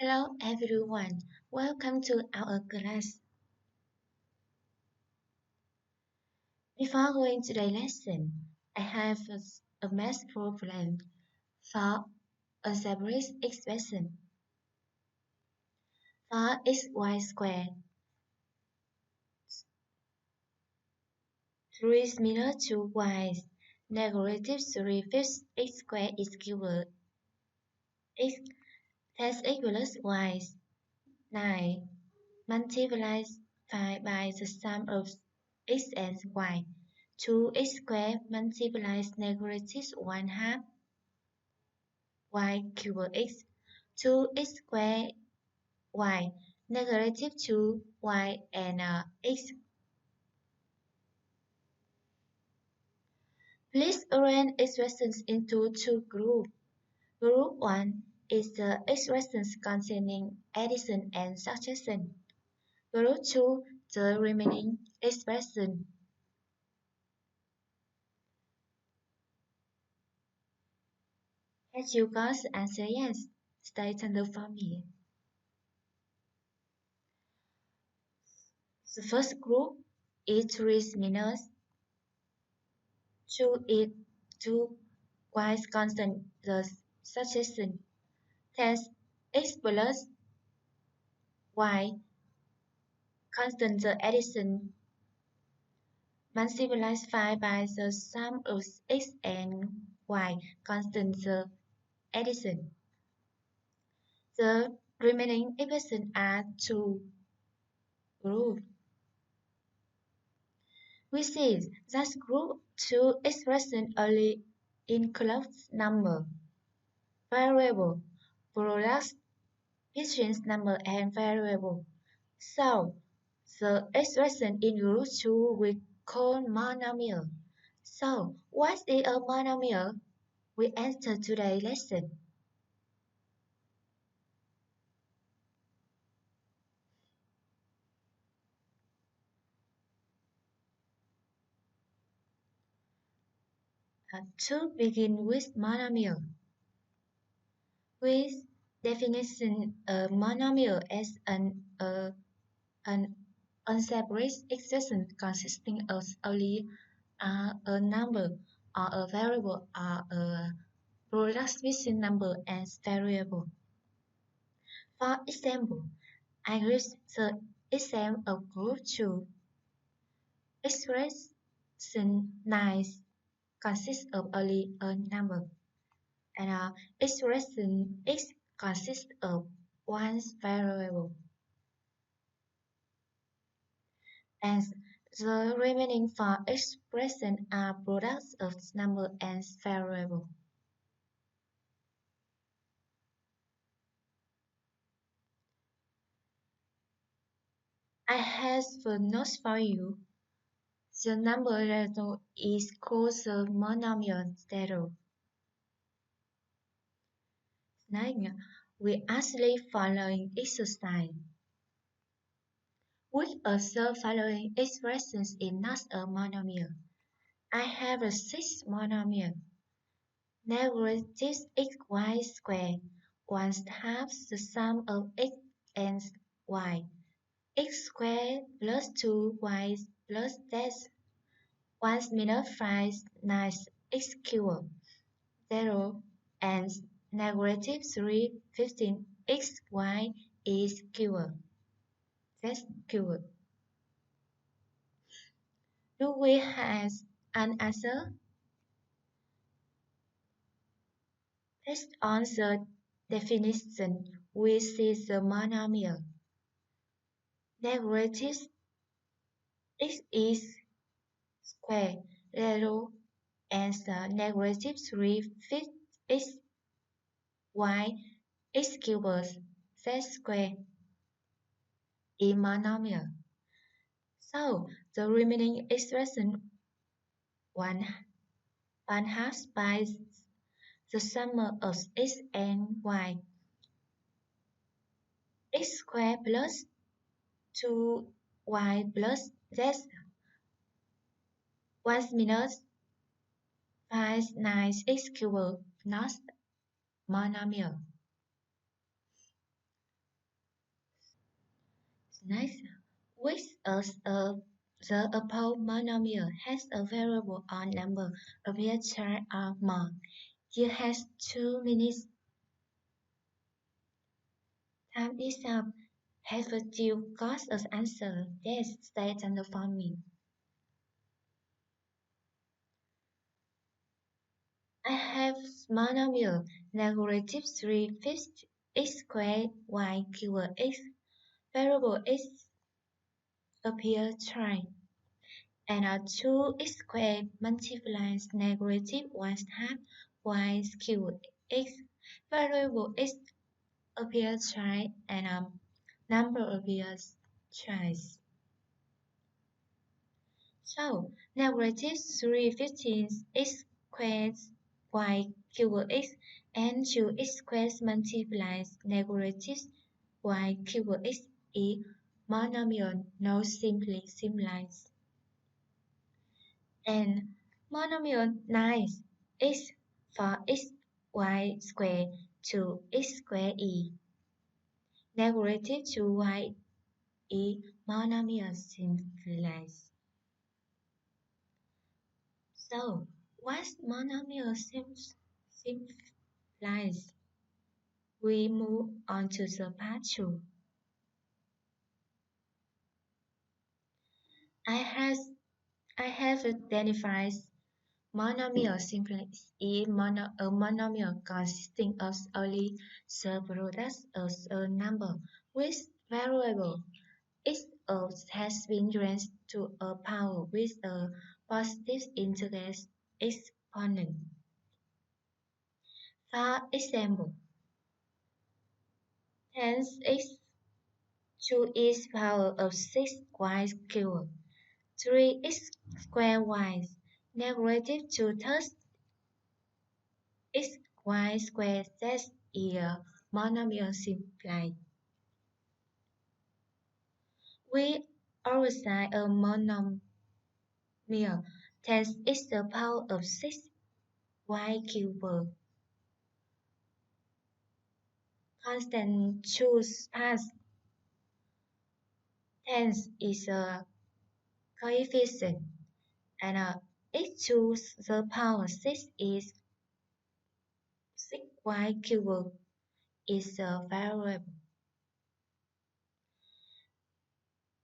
Hello everyone, welcome to our class. Before going to the lesson, I have a math problem for a separate expression. For xy squared 3 minus 2y negative 3 fifths x squared is equal x plus x plus y 9 multiplies 5 by the sum of x and y. 2x squared multiplies negative 1 half y cubed x 2x squared y negative 2y and x. Please arrange expressions into two groups. Group 1 is the expressions containing addition and subtraction. Group 2 the remaining expression. As you got the answer yes, stay tuned for me. The first group is 3 minus 2 is 2 y constant the succession. Hence, x plus y constant the addition multiplies 5 by the sum of x and y constant the addition. The remaining expressions are two groups. We see that group 2 expression only includes number, variable, products between number and variable. So, the expression in group 2 we call monomail. So, what is a monomail? We enter today's lesson. To begin with monomail, with definition a monomail as an unseparate expression consisting of only a number or a variable or a product between number and variable. For example, I use the example of group 2. Expression 9 consists of only a number, and expression x consists of one variable. And the remaining four expressions are products of number and variable. I have a note for you. The number zero is called the mononomial zero. Now, we actually following exercise. Which of the following expressions is not a monomial? I have a sixth monomial. Negative xy squared 1/2 the sum of x and y. X squared plus 2y plus z 1 minus 5 9 x cubed 0 and negative 3 15 xy is cubed z cubed. Do we have an answer? Based on the definition, we see the monomial. Negative x is squared 0 and the negative 3 fifths x y x cubed z squared is monomial. So the remaining expression 1/2 by the sum of x and y. X squared plus 2y plus z 1 minus 5 9 x cubed not monomial. Next, which is the above monomial has a variable odd number of its child or more. You has 2 minutes. Time is up. Have you got an answer? Yes, state on the phone me. I have monomial negative 3/5 x squared y cubed x. Variable x appear try. And a 2x squared multiplies negative 1/2 y cubed x. Variable x appears try and a number appears twice. So, negative 3/15 x squared y cubed x and 2x squared multiplies negative y cubed x is monomial, no simply simplifies. And monomial 9 x for x y squared to x squared e. Negative 2y e monomial simplifies. So, once monomial simplifies, we move on to the part 2. I have identified monomial simplex is a monomial consisting of only the products of a number with variable x has been raised to a power with a positive integer exponent. For example, 10x to its power of 6y cubed, 3x squared y, negative 2 thirds x y squared z is a monomial simplified. We assign a monomial 10 is the power of 6y cubed. Constant choose path. 10 is a coefficient and x to the power 6 is 6y cubed is a variable.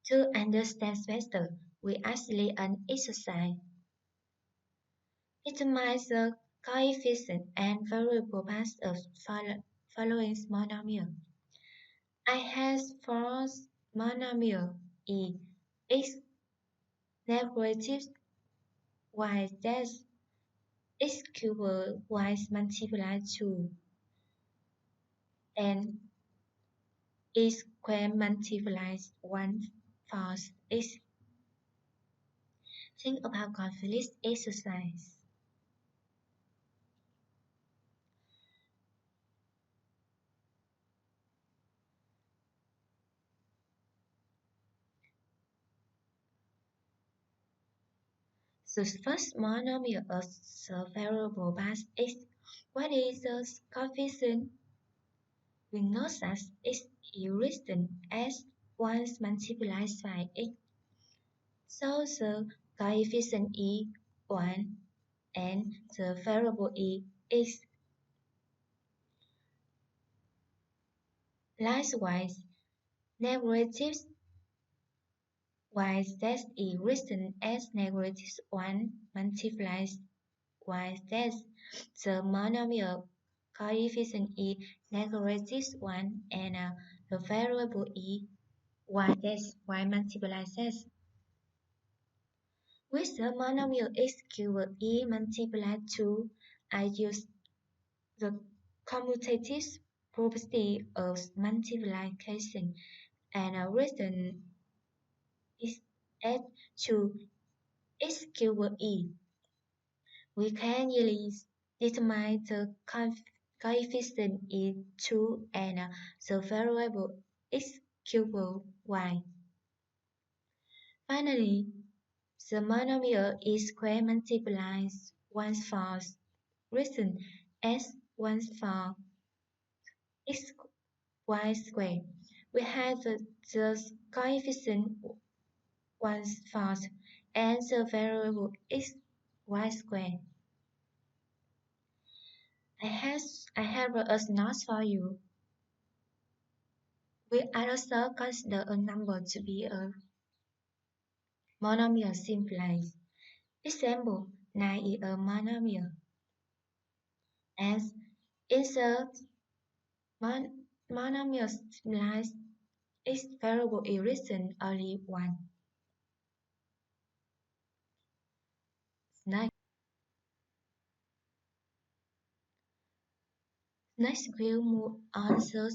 To understand better, we actually an exercise. Determine the coefficient and variable parts of following monomial. I have four monomial e x negative y dash x cubed y multiplied 2 and x squared multiplies 1 fourth x. Think about conflict exercise. The first monomial of the variable base x. What is the coefficient? We know that x is written as 1 multiplied by x. So the coefficient is 1 and the variable is x. Likewise, negative y dash is written as negative 1 multiplied y dash. The monomial coefficient is negative 1 and the variable is y dash y multiplied z. With the monomial x cubed e multiplied 2, I use the commutative property of multiplication and written is as 2 x cubed e. We can easily determine the coefficient is 2 and the variable x cubed y. Finally, the monomial x squared multiplies 1 fourth written as 1 fourth x y squared. We have the coefficient 1/4 and the variable x y squared. I have a note for you. We also consider a number to be a monomial simplest. Example, 9 is a monomial. As insert monomial simplest its variable is written only one. Next we'll move on to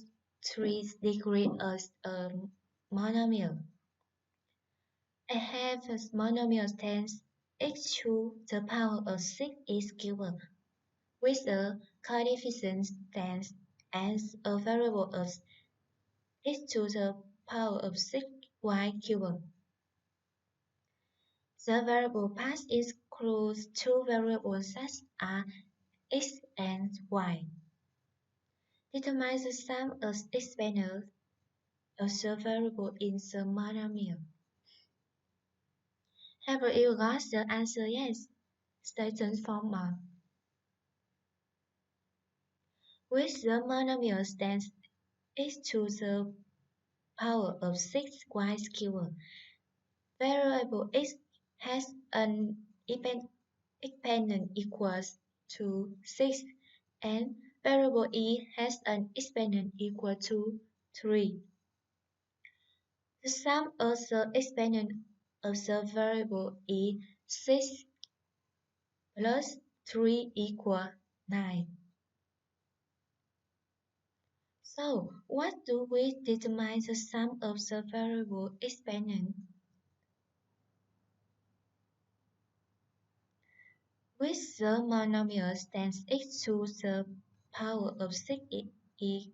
3 degree as a monomial. I have a monomial times x to the power of 6 is cubed, with a coefficient times as a variable of x to the power of 6y cubed. The variable path includes two variables such as x and y. Determine the sum of exponents of the variable in the monomial. Have you got the answer yes? State formal. With the monomial stands x to the power of 6y cubed. Variable x has an exponent equals to 6 and variable e has an exponent equal to 3. The sum of the exponent of the variable is 6 plus 3 equals 9. So, what do we determine the sum of the variable exponent? With the monomial stands x to the power of 6 is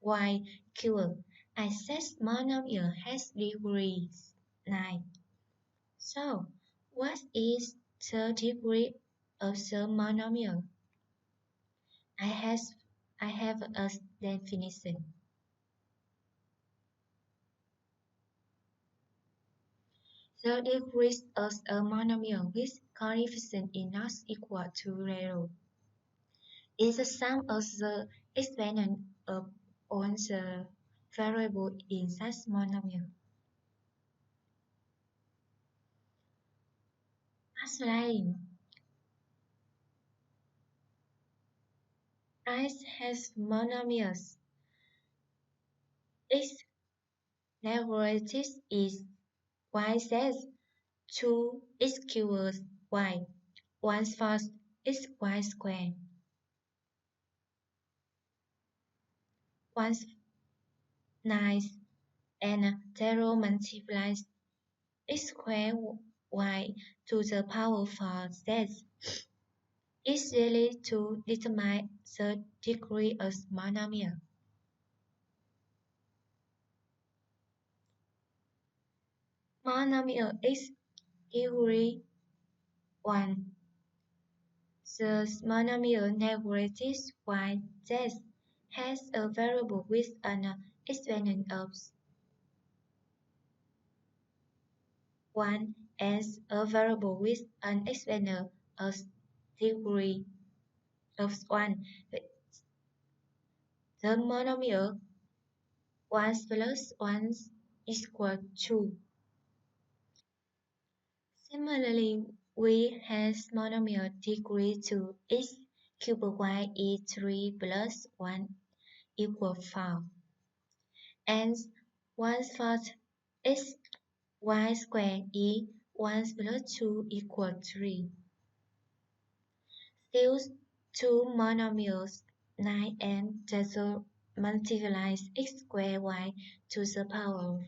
y cubed. I said monomial has degrees 9. So, what is the degree of the monomial? I have, I have a definition. The degree of a monomial with coefficient is not equal to 0 is the sum of the exponent of all the variable in such monomial. Outline. X has monomials. Its negative is y/z 2 x cubed y 1/4 x y squared 1 9 and 0 multiplies x squared y to the power 4z is really to determine the degree of monomial. Monomial is degree 1. The monomial negative y z has a variable with an exponent of 1 and a variable with an exponent of degree of 1. The monomial 1 plus 1 equals 2. Similarly, we have monomial degree 2 x cubed y is 3 plus 1 equals 4. And 1/4 x y squared is 1 plus 2 equals 3. Still, two monomials 9 and 0 multiplies x squared y to the power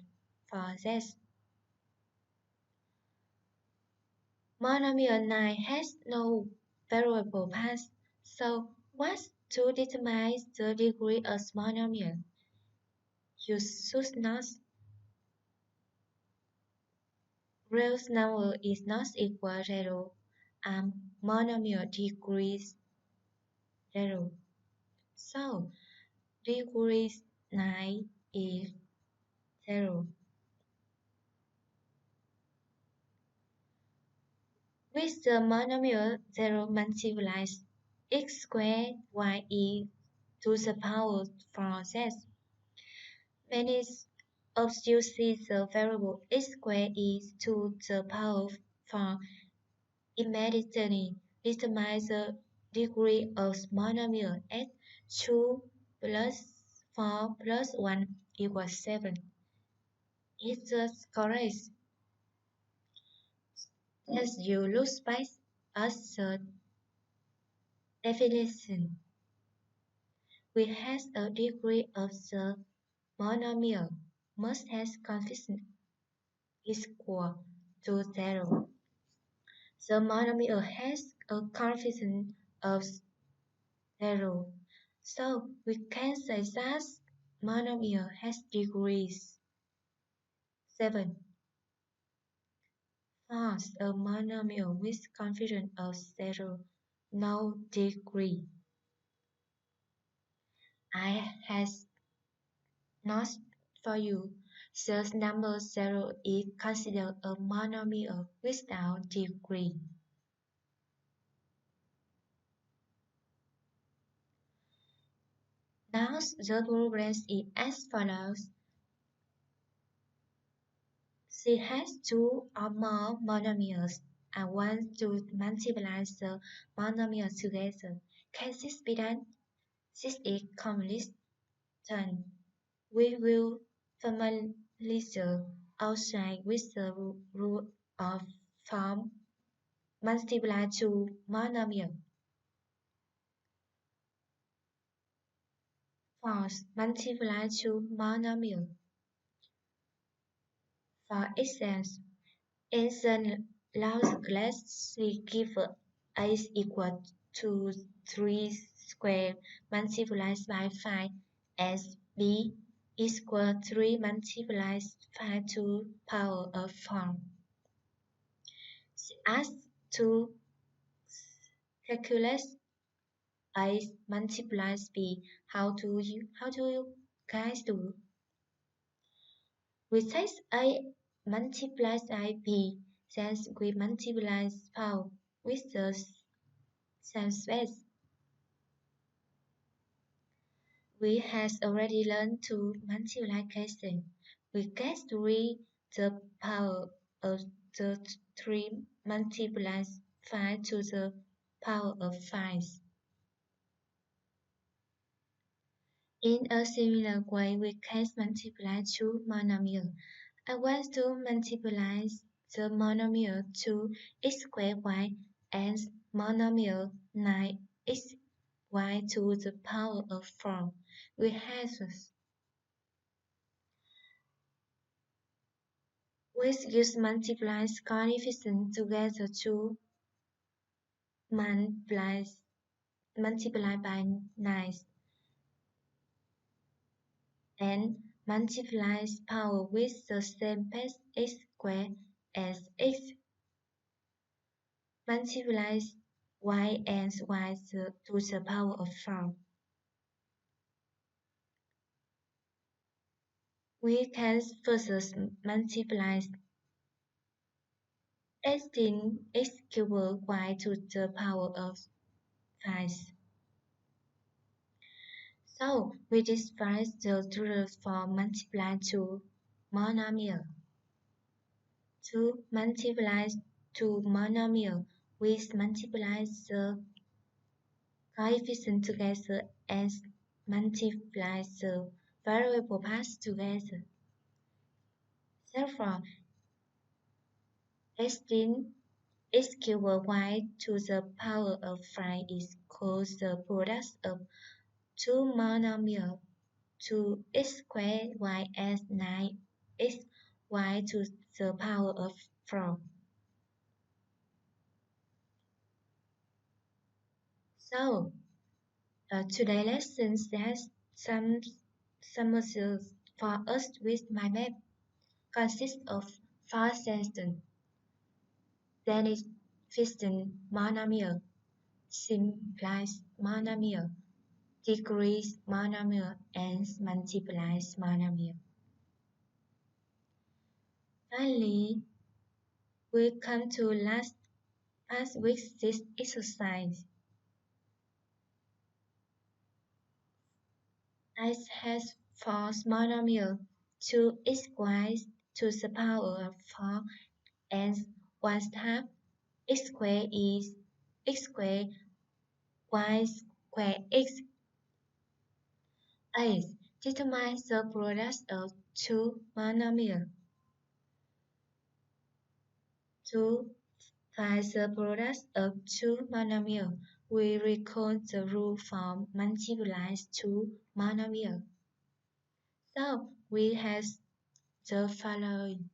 4z. Monomial 9 has no variable path, so what to determine the degree of monomial? You should not. Real number is not equal to 0 and monomial degrees 0. So, degree 9 is 0. With the monomial 0 multiplies x squared y to the power 4z. Many of you see the variable x squared to the power 4 immediately determine the degree of monomial as 2 plus 4 plus 1 equals 7. Is this correct? As you look back at the definition, we have a degree of the monomial must have coefficient equal to 0. The monomial has a coefficient of 0. So we can say that monomial has degrees 7. First, a monomial with coefficient of 0, no degree. I has not for you. The number 0 is considered a monomial without degree. Now the problem is as follows. She has two or more monomials and wants to multiply the monomials together. Can this be done? This is commonly done. We will familiarize outside with the rule of form multiply two monomial. First, multiply two monomial. For instance, in the last class, we give a is equal to 3 squared multiplied by 5 as b is equal 3 multiplied 5 to power of 4. As to calculate a multiplies b, how do you guys do? We take a multiplies by b, since we multiply power with the same space. We has already learned to multiplication. We get 3 the power of the 3 multiplies 5 to the power of 5. In a similar way, we can multiply two monomials. I want to multiply the monomial 2x squared y and monomial 9x y to the power of 4. We have with use multiplies coefficient together to multiply by 9 and multiplies power with the same base x squared as x multiplies y and y to the power of 4. We can further multiply 18x cubed y to the power of 5. So we define the rules for multiply to monomial. To multiply to monomial, we multiply the coefficient together and multiply the variable parts together. Therefore, 18 x cubed y to the power of 5 is called the product of two monomials 2x squared y and 9x y to the power of 4. So, today's lesson has some summations for us with my map consists of 4 sentences. Then is fission monomial, simplifies monomial, decrease monomial, and multiplies monomial. Finally, we come to past week's this exercise. X has four monomial, 2x to the power of 4 and 1 half x squared is x squared y squared x. 8. Determine the product of two monomial. To find the product of two monomial, we recall the rule for multiplies two monomial. So we have the following.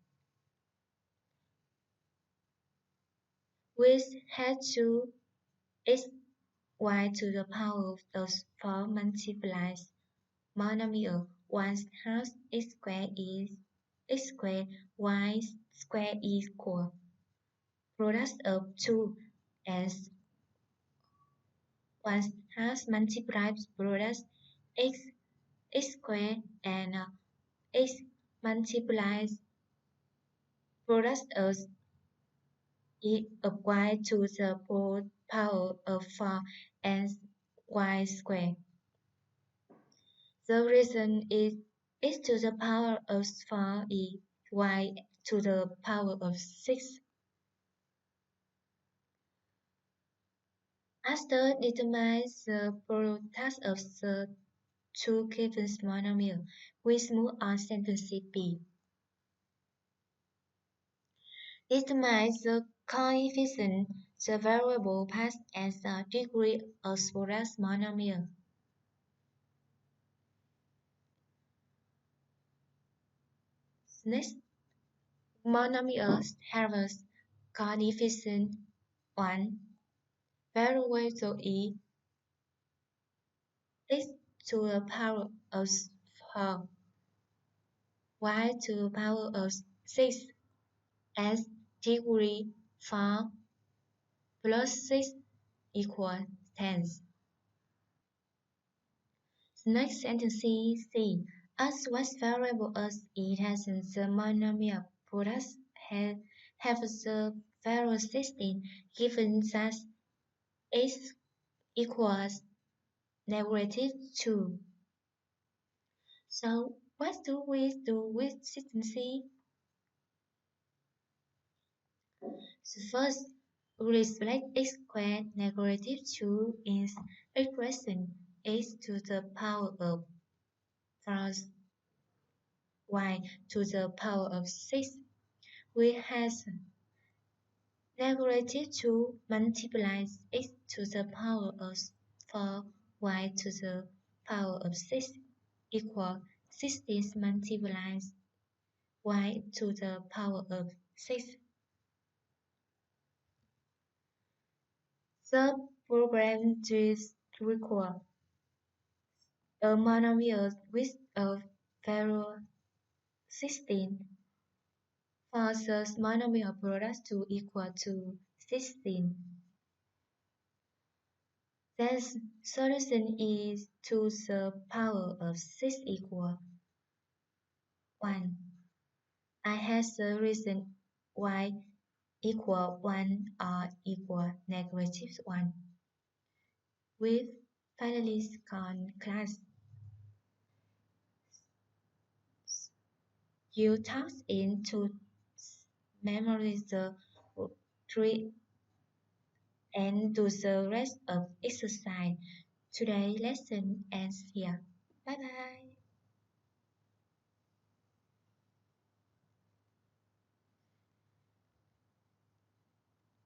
We had two x y to the power of 4 multiplies monomial 1 half x squared is x squared y squared equal product of 2 as 1 half multiplies product x x squared and x multiplies product of y to the power of 4 and y squared. The reason is x to the power of 4 is y to the power of 6. After determining the product of the two given monomial, we move on sentence B. Determine the coefficient, the variable part, and the degree of product monomial. Next, monomials have a coefficient 1, variable e x to the power of 4, y to the power of 6, as degree 4 plus 6 equals 10. Next sentence C. As what variable as it has the monomial products have the value 16 given that x equals -2. So what do we do with sentence C? So first, we select x squared -2 is expression x to the power of plus y to the power of 6. We have -2 multiplies x to the power of 4 y to the power of 6 equal 16 multiplies y to the power of 6. The problem is require a monomial with a value 16 for the monomial product to equal to 16. Then solution is to the power of 6 equal 1. I have the reason y equal 1 or equal -1. With finally gone class. You tap into memorize the tree and do the rest of exercise. Today's lesson ends here. Bye bye.